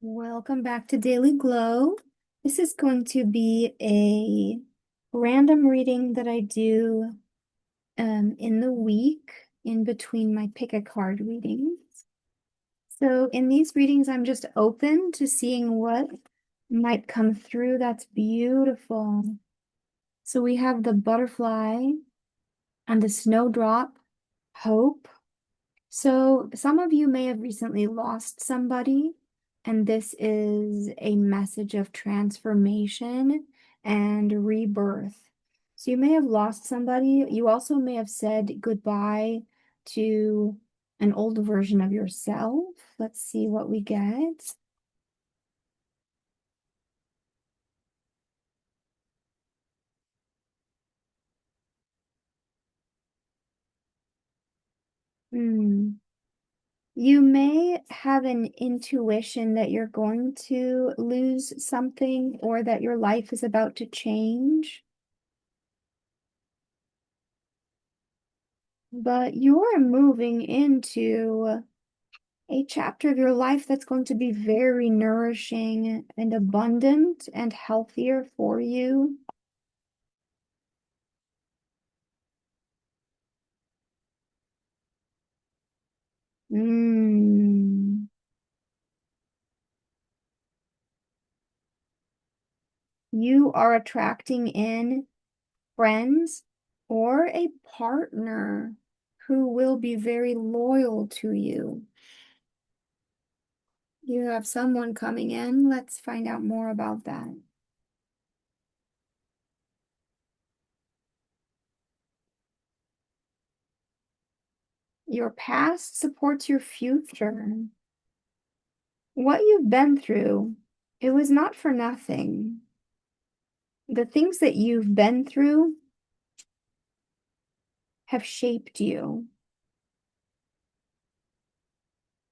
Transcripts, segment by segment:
Welcome back to Daily Glow. This is going to be a random reading that I do in the week in between my pick a card readings. So in these readings, I'm just open to seeing what might come through. That's beautiful. So we have the butterfly and the snowdrop, hope. So some of you may have recently lost somebody, and this is a message of transformation and rebirth. So you may have lost somebody. You also may have said goodbye to an old version of yourself. Let's see what we get. Hmm. You may have an intuition that you're going to lose something or that your life is about to change. But you're moving into a chapter of your life that's going to be very nourishing and abundant and healthier for you. Mm. You are attracting in friends or a partner who will be very loyal to you. You have someone coming in. Let's find out more about that. Your past supports your future. What you've been through, it was not for nothing. The things that you've been through have shaped you.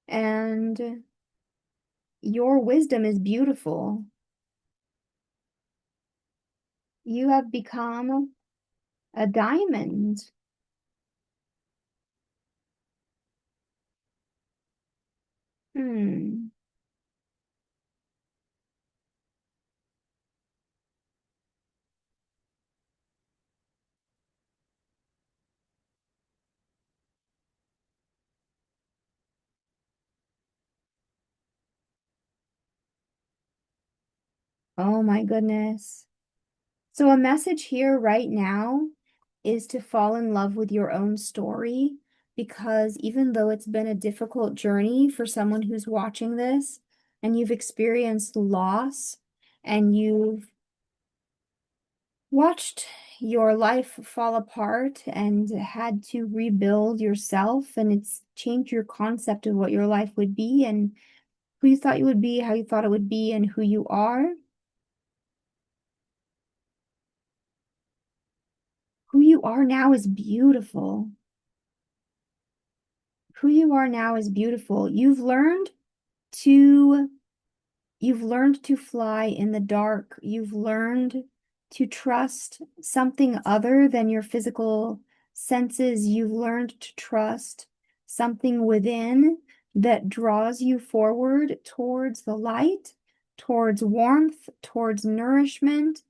And your wisdom is beautiful. You have become a diamond. Hmm. Oh my goodness. So a message here right now is to fall in love with your own story, because even though it's been a difficult journey for someone who's watching this and you've experienced loss and you've watched your life fall apart and had to rebuild yourself, and it's changed your concept of what your life would be and who you thought you would be, how you thought it would be, and who you are. Who you are now is beautiful. Who you are now is beautiful. To You've learned to fly in the dark. You've learned to trust something other than your physical senses. You've learned to trust something within that draws you forward towards the light, towards warmth, towards nourishment,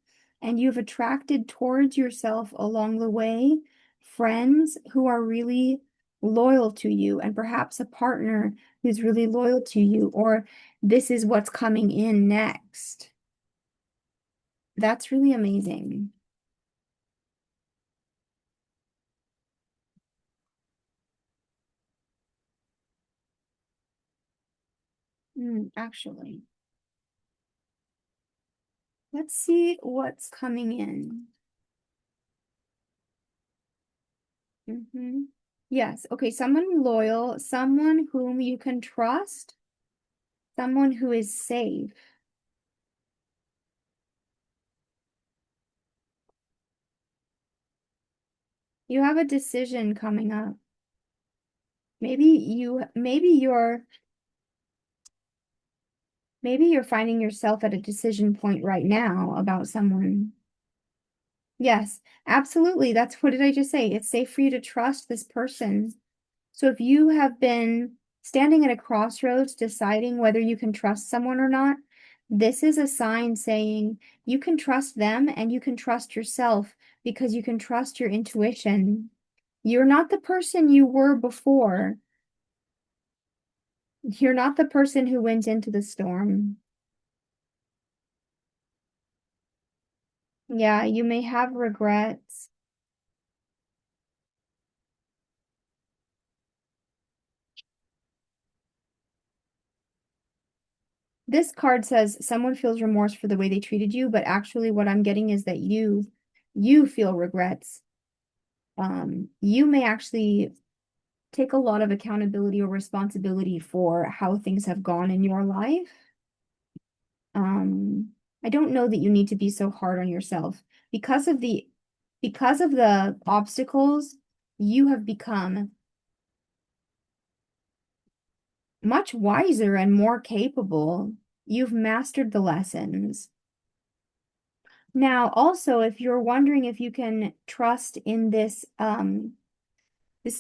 and you've attracted towards yourself along the way friends who are really loyal to you, and perhaps a partner who's really loyal to you, or this is what's coming in next. That's really amazing. Actually, let's see what's coming in. Yes, okay, someone loyal, someone whom you can trust, someone who is safe. You have a decision coming up. Maybe you're finding yourself at a decision point right now about someone. Yes, absolutely. What did I just say? It's safe for you to trust this person. So if you have been Standing at a crossroads, deciding whether you can trust someone or not, this is a sign saying you can trust them and you can trust yourself because you can trust your intuition. You're not the person you were before. You're not the person who went into the storm. Yeah, you may have regrets. This card says someone feels remorse for the way they treated you, but actually what I'm getting is that you feel regrets. You may actually take a lot of accountability or responsibility for how things have gone in your life. I don't know that you need to be so hard on yourself because of the obstacles, you have become much wiser and more capable. You've mastered the lessons. Now, also, if you're wondering if you can trust in this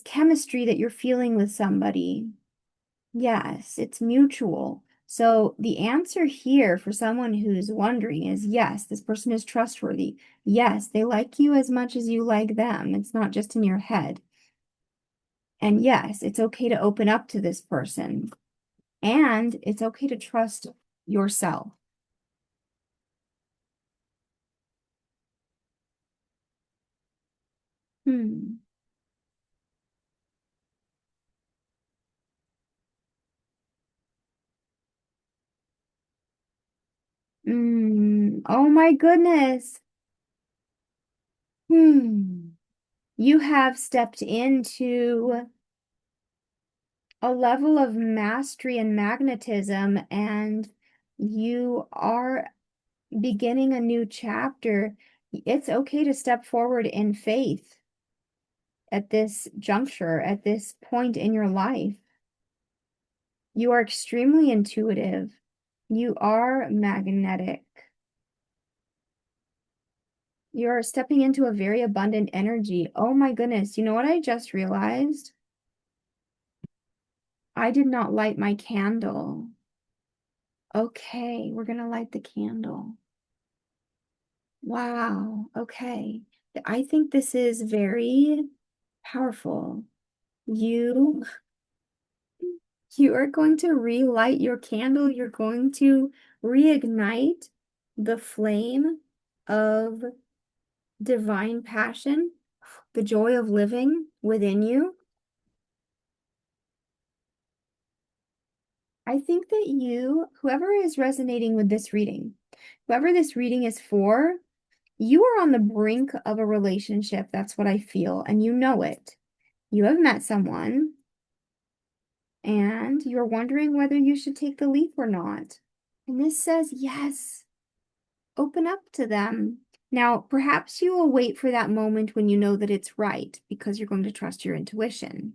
chemistry that you're feeling with somebody, yes, it's mutual. So the answer here for someone who's wondering is yes, this person is trustworthy. Yes, they like you as much as you like them. It's not just in your head. And yes, it's okay to open up to this person. And it's okay to trust yourself. Hmm. Oh my goodness. Hmm. You have stepped into a level of mastery and magnetism, and you are beginning a new chapter. It's okay to step forward in faith at this juncture, at this point in your life. You are extremely intuitive. You are magnetic. You're stepping into a very abundant energy. Oh my goodness. You know what I just realized? I did not light my candle. Okay, we're gonna light the candle. Wow. Okay. I think this is very powerful. You you are going to relight your candle. You're going to reignite the flame of divine passion, the joy of living within you. I think that whoever is resonating with this reading, whoever this reading is for, you are on the brink of a relationship. That's what I feel. And you know it. You have met someone and you're wondering whether you should take the leap or not. And this says, yes, open up to them. Now, perhaps you will wait for that moment when you know that it's right because you're going to trust your intuition.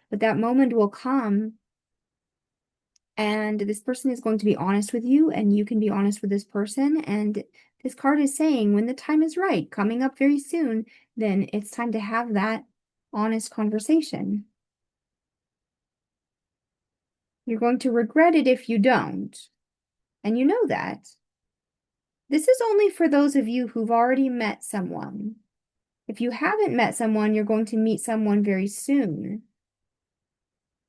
But that moment will come, and this person is going to be honest with you, and you can be honest with this person. And this card is saying when the time is right, coming up very soon, then it's time to have that honest conversation. You're going to regret it if you don't. And you know that. This is only for those of you who've already met someone. If you haven't met someone, you're going to meet someone very soon.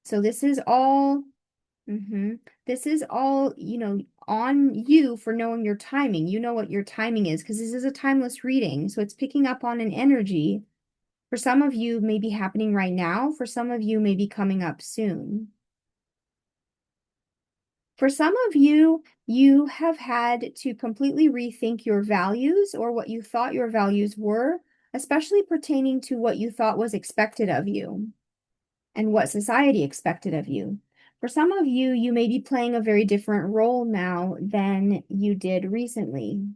So this is all, this is all, on you for knowing your timing. You know what your timing is because this is a timeless reading. So it's picking up on an energy. For some of you, may be happening right now. For some of you, may be coming up soon. For some of you, you have had to completely rethink your values or what you thought your values were, especially pertaining to what you thought was expected of you and what society expected of you. For some of you, you may be playing a very different role now than you did recently.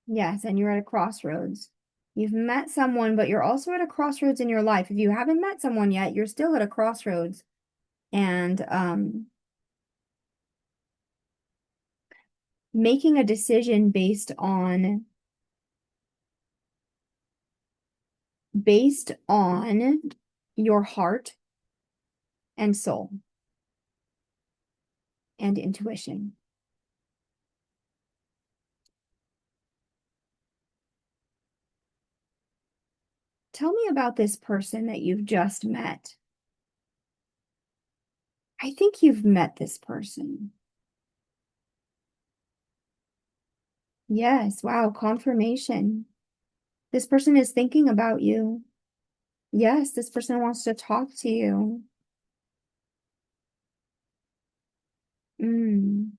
Yes, and you're at a crossroads. You've met someone, but you're also at a crossroads in your life. If you haven't met someone yet, you're still at a crossroads. And making a decision based on based on your heart and soul and intuition. Tell me about this person that you've just met. I think you've met this person. Yes, wow, confirmation. This person is thinking about you. Yes, this person wants to talk to you. Mm.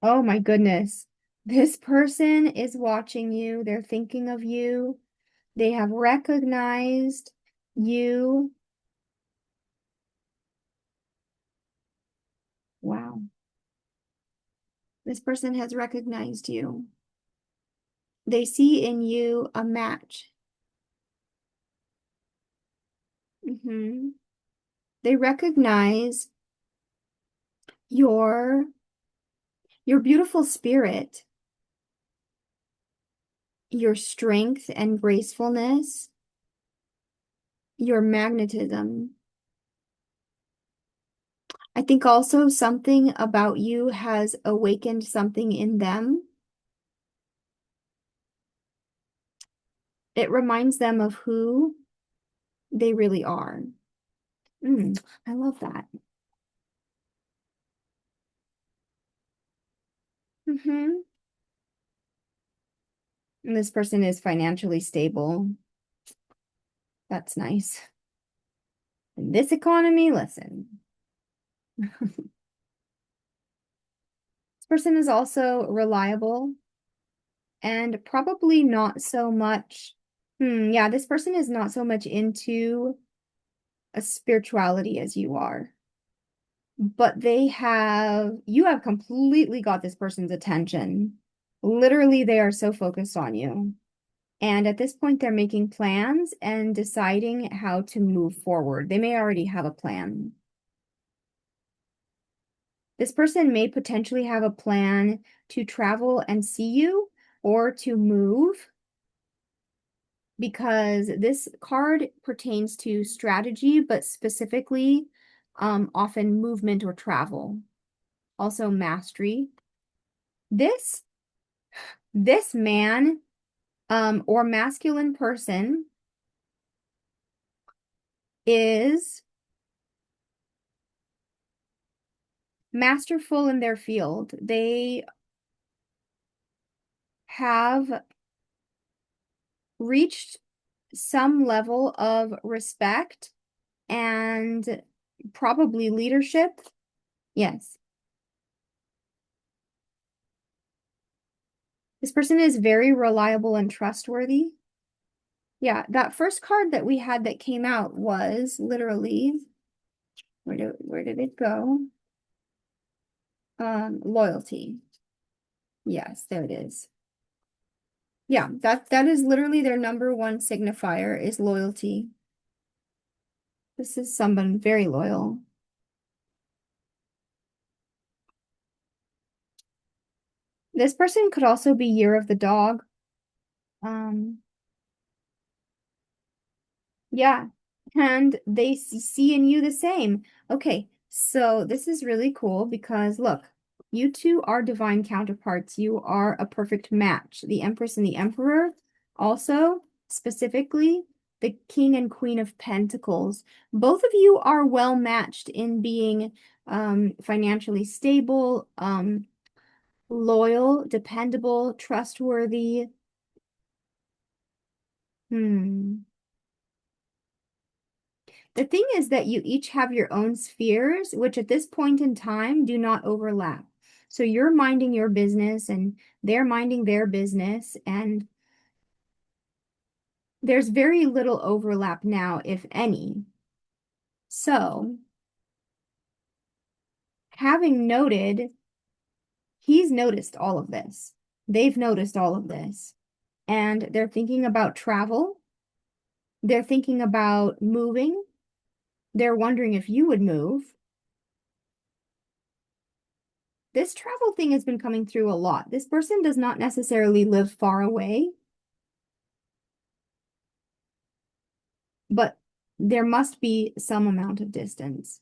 Oh my goodness. This person is watching you. They're thinking of you. They have recognized you. Wow. This person has recognized you. They see in you a match. They recognize your your beautiful spirit, your strength and gracefulness, your magnetism. I think also something about you has awakened something in them. It reminds them of who they really are. I love that. And this person is financially stable. That's nice. In this economy, listen. This person is also reliable and probably not so much. Yeah, this person is not so much into a spirituality as you are. But you have completely got this person's attention. Literally, they are so focused on you. And at this point, they're making plans and deciding how to move forward. They may already have a plan. This person may potentially have a plan to travel and see you or to move, because this card pertains to strategy, but specifically often movement or travel. Also mastery. This man or masculine person is masterful in their field. They have reached some level of respect and probably leadership. Yes. This person is very reliable and trustworthy. Yeah, that first card that we had that came out was literally, where did it go? Loyalty. Yes, there it is. Yeah, that is literally their number one signifier is loyalty. This is someone very loyal. This person could also be Year of the Dog. Um, yeah, and they see in you the same. Okay, so this is really cool because look, you two are divine counterparts. You are a perfect match. The Empress and the Emperor, also specifically the King and Queen of Pentacles. Both of you are well matched in being financially stable, loyal, dependable, trustworthy. Hmm. The thing is that you each have your own spheres, which at this point in time do not overlap. So you're minding your business and they're minding their business, and there's very little overlap now, if any. So, having noted, he's noticed all of this. They've noticed all of this. And they're thinking about travel. They're thinking about moving. They're wondering if you would move. This travel thing has been coming through a lot. This person does not necessarily live far away, but there must be some amount of distance.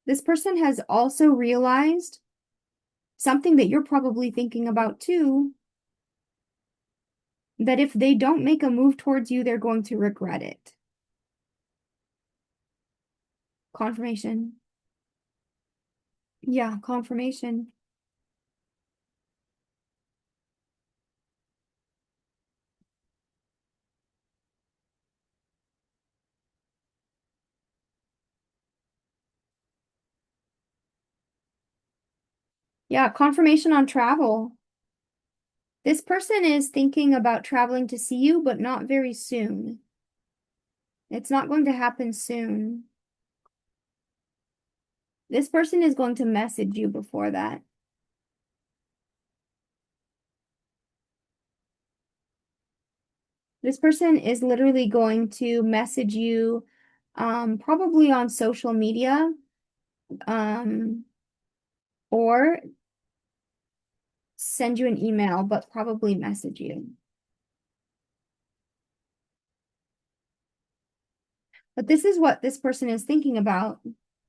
This person has also realized something that you're probably thinking about too, that if they don't make a move towards you, they're going to regret it. Confirmation. Yeah, confirmation. Yeah, confirmation on travel. This person is thinking about traveling to see you, but not very soon. It's not going to happen soon. This person is going to message you before that. This person is literally going to message you, probably on social media, um, or send you an email, but probably message you. But this is what this person is thinking about.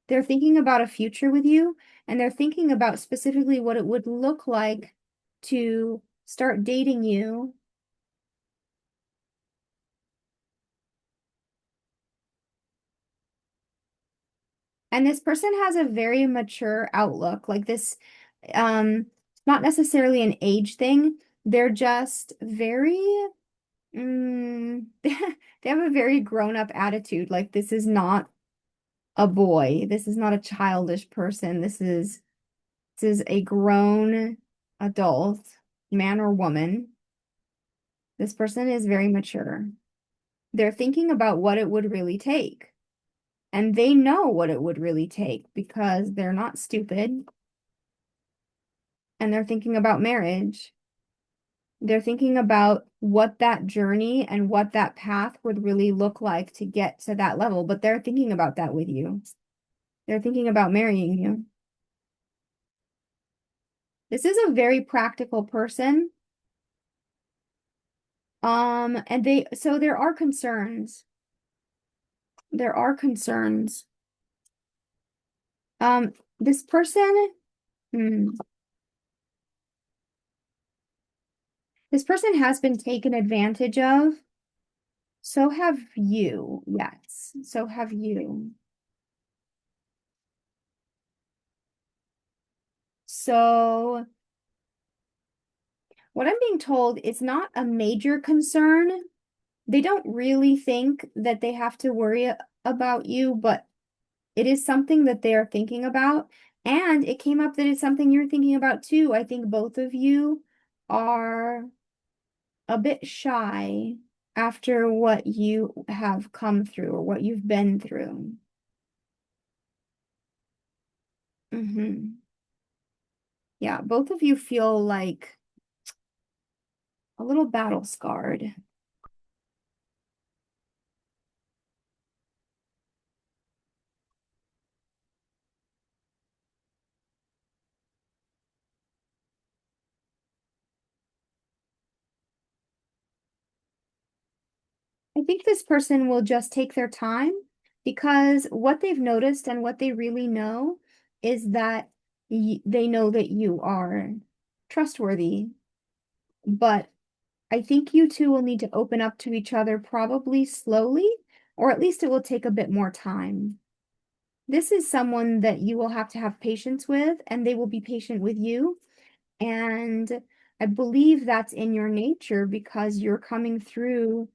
They're thinking about a future with you, and they're thinking about specifically what it would look like to start dating you. And this person has a very mature outlook. Like this, not necessarily an age thing. They're just very, they have a very grown-up attitude. Like this is not a boy. This is not a childish person. This is a grown adult, man or woman. This person is very mature. They're thinking about what it would really take. And they know what it would really take because they're not stupid. And they're thinking about marriage. They're thinking about what that journey and what that path would really look like to get to that level. But they're thinking about that with you. They're thinking about marrying you. This is a very practical person. And so there are concerns. There are concerns. This person, hmm, this person has been taken advantage of. So have you. Yes, so have you. So what I'm being told is not a major concern. They don't really think that they have to worry about you, but it is something that they are thinking about. And it came up that it's something you're thinking about too. I think both of you are a bit shy after what you have come through or what you've been through. Yeah, both of you feel like a little battle scarred. I think this person will just take their time because what they've noticed and what they really know is that they know that you are trustworthy. But I think you two will need to open up to each other probably slowly, or at least it will take a bit more time. This is someone that you will have to have patience with, and they will be patient with you. And I believe that's in your nature because you're coming through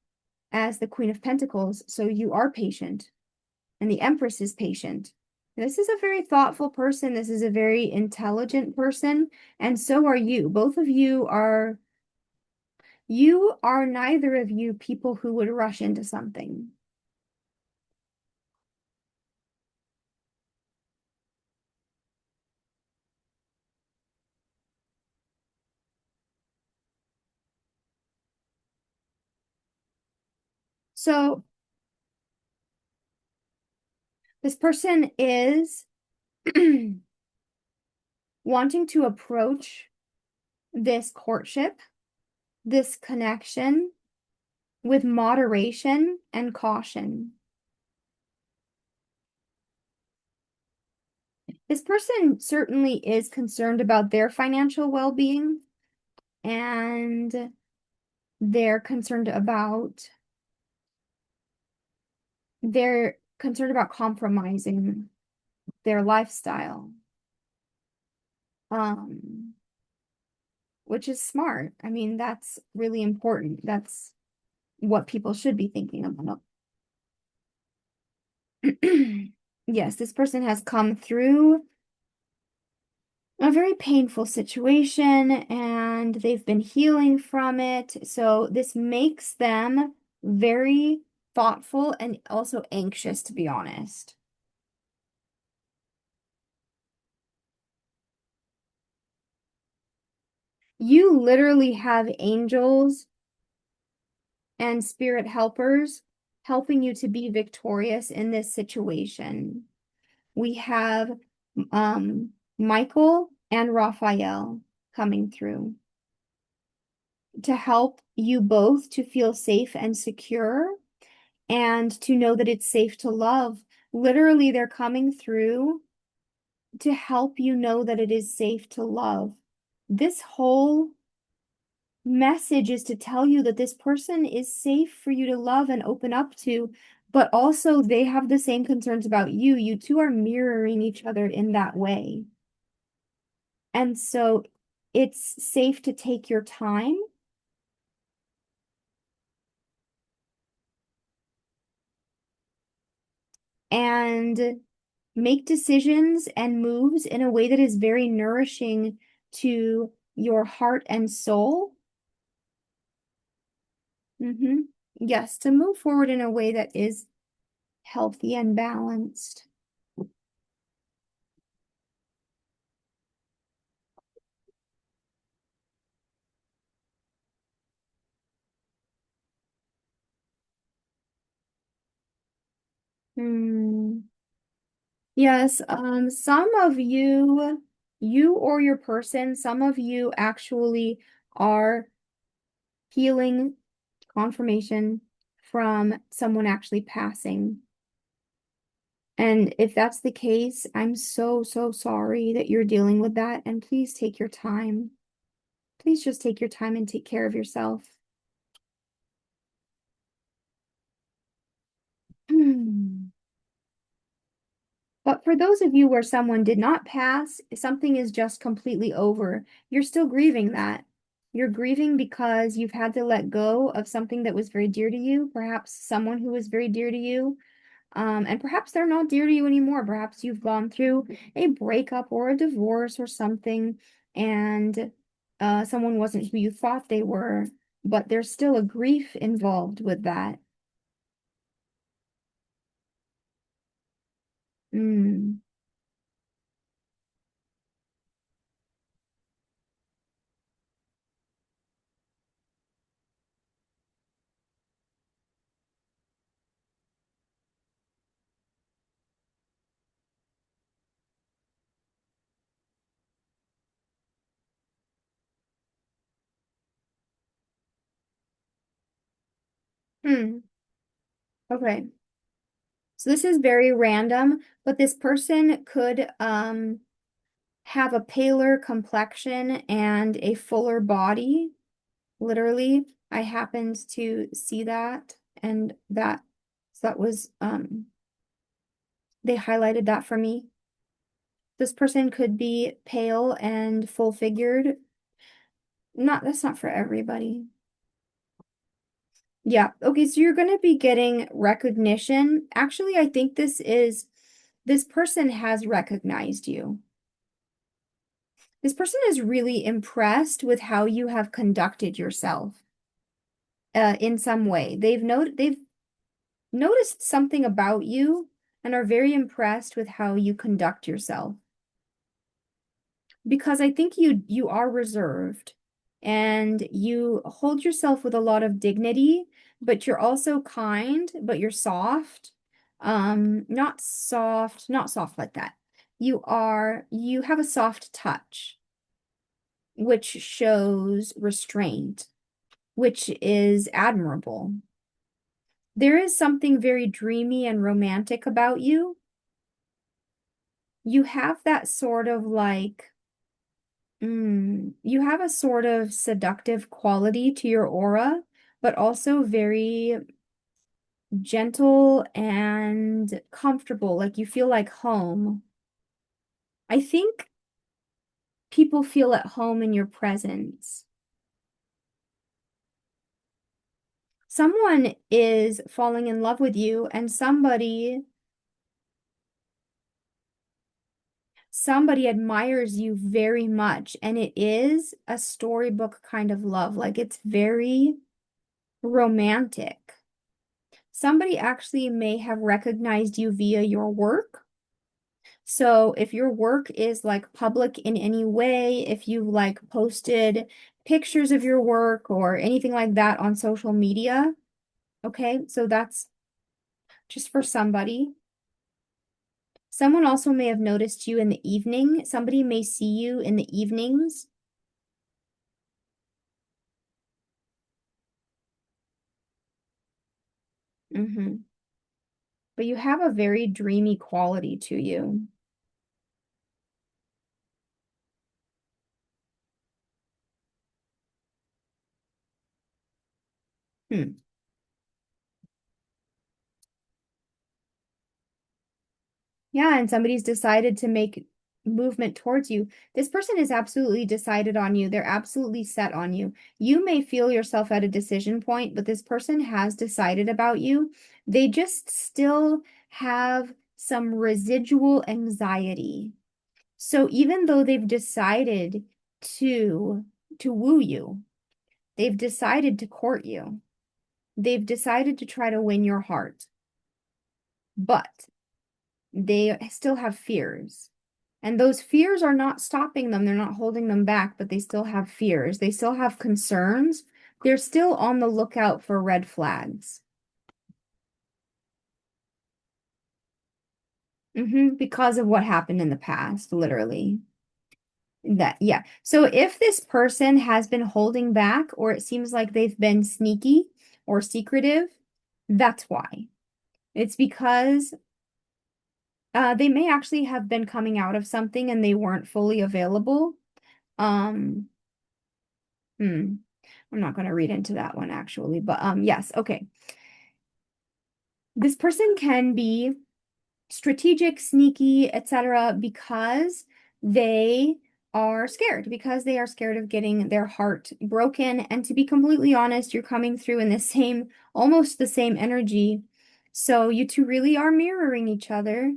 as the Queen of Pentacles, so you are patient, and the Empress is patient. This is a very thoughtful person. This is a very intelligent person, and so are you. Both of you are neither of you people who would rush into something. So This person is wanting to approach this courtship, this connection with moderation and caution. This person certainly is concerned about their financial well-being, and they're concerned about compromising their lifestyle, um, which is smart. I mean, that's really important. That's what people should be thinking about. Yes, this person has come through a very painful situation and they've been healing from it. So this makes them very thoughtful and also anxious, to be honest. You literally have angels and spirit helpers helping you to be victorious in this situation. We have Michael and Raphael coming through to help you both to feel safe and secure and to know that it's safe to love. Literally, they're coming through to help you know that it is safe to love. This whole message is to tell you that this person is safe for you to love and open up to, but also they have the same concerns about you. You two are mirroring each other in that way. And so it's safe to take your time and make decisions and moves in a way that is very nourishing to your heart and soul. Yes, to move forward in a way that is healthy and balanced. Yes, some of you or your person, some of you actually are healing confirmation from someone actually passing. And if that's the case, I'm so, so sorry that you're dealing with that. And please take your time. Please just take your time and take care of yourself. But for those of you where someone did not pass, something is just completely over. You're still grieving that. You're grieving because you've had to let go of something that was very dear to you, perhaps someone who was very dear to you. And perhaps they're not dear to you anymore. Perhaps you've gone through a breakup or a divorce or something, and someone wasn't who you thought they were, but there's still a grief involved with that. Mm. Hmm. Okay. So this is very random, but this person could have a paler complexion and a fuller body. Literally, I happened to see that, and that was they highlighted that for me. This person could be pale and full figured. That's not for everybody. Yeah. Okay, so you're going to be getting recognition. Actually, I think this person has recognized you. This person is really impressed with how you have conducted yourself in some way. They've noticed something about you and are very impressed with how you conduct yourself. Because I think you are reserved and you hold yourself with a lot of dignity, but you're also kind, but you're soft. Not soft, not soft like that. You have a soft touch, which shows restraint, which is admirable. There is something very dreamy and romantic about you. You have that sort of like, you have a sort of seductive quality to your aura, but also very gentle and comfortable. Like you feel like home. I think people feel at home in your presence. Someone is falling in love with you, and somebody admires you very much, and it is a storybook kind of love. Like it's very romantic. Somebody actually may have recognized you via your work. So if your work is like public in any way, if you like posted pictures of your work or anything like that on social media, okay, so that's just for somebody. Someone also may have noticed you in the evening. Somebody may see you in the evenings. But you have a very dreamy quality to you. Hmm. Yeah, and somebody's decided to make movement towards you. This person is absolutely decided on you. They're absolutely set on you. You may feel yourself at a decision point, but this person has decided about you. They just still have some residual anxiety. So even though they've decided to to woo you, they've decided to court you. They've decided to try to win your heart, but they still have fears. And those fears are not stopping them. They're not holding them back, but they still have fears. They still have concerns. They're still on the lookout for red flags. Because of what happened in the past, literally. That, yeah. So if this person has been holding back, or it seems like they've been sneaky or secretive, that's why. It's because they may actually have been coming out of something and they weren't fully available. Um, hmm. I'm not going to read into that one actually, but yes, okay. This person can be strategic, sneaky, etc. because they they are scared of getting their heart broken. And to be completely honest, you're coming through in the same, almost the same energy. So you two really are mirroring each other.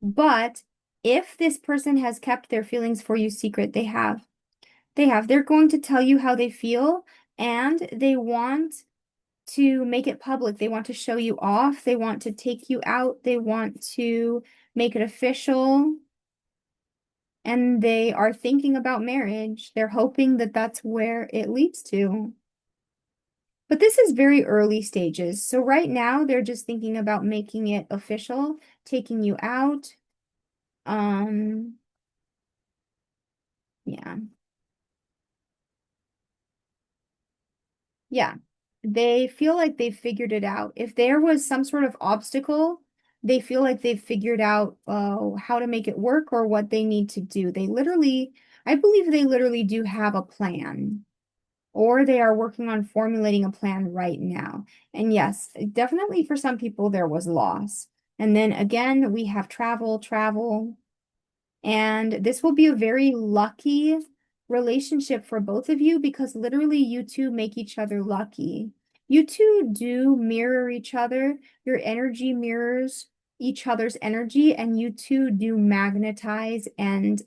But if this person has kept their feelings for you secret, they have. They have. They're going to tell you how they feel, and they want to make it public. They want to show you off. They want to take you out. They want to make it official. And they are thinking about marriage. They're hoping that that's where it leads to. But this is very early stages. So right now, they're just thinking about making it official, taking you out. Um, yeah. Yeah. They feel like they've figured it out. If there was some sort of obstacle, they feel like they've figured out how to make it work or what they need to do. I believe they literally do have a plan, or they are working on formulating a plan right now. And yes, definitely for some people, there was loss. And then again, we have travel. And this will be a very lucky relationship for both of you because literally you two make each other lucky. You two do mirror each other. Your energy mirrors each other's energy, and you two do magnetize and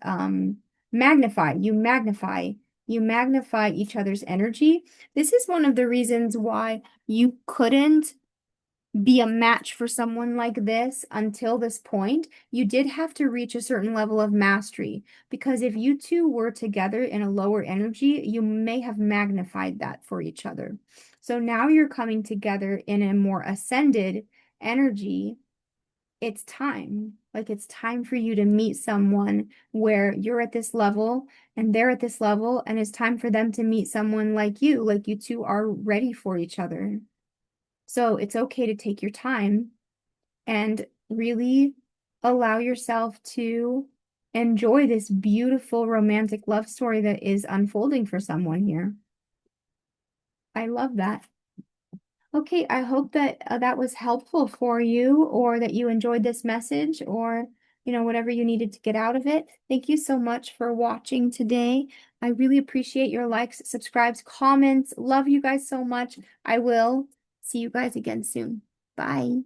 magnify. You magnify each other's energy. This is one of the reasons why you couldn't be a match for someone like this until this point. You did have to reach a certain level of mastery because if you two were together in a lower energy, you may have magnified that for each other. So now you're coming together in a more ascended energy, it's time. Like it's time for you to meet someone where you're at this level and they're at this level, and it's time for them to meet someone like you two are ready for each other. So it's okay to take your time and really allow yourself to enjoy this beautiful romantic love story that is unfolding for someone here. I love that. Okay, I hope that that was helpful for you, or that you enjoyed this message, or whatever you needed to get out of it. Thank you so much for watching today. I really appreciate your likes, subscribes, comments. Love you guys so much. I will see you guys again soon. Bye.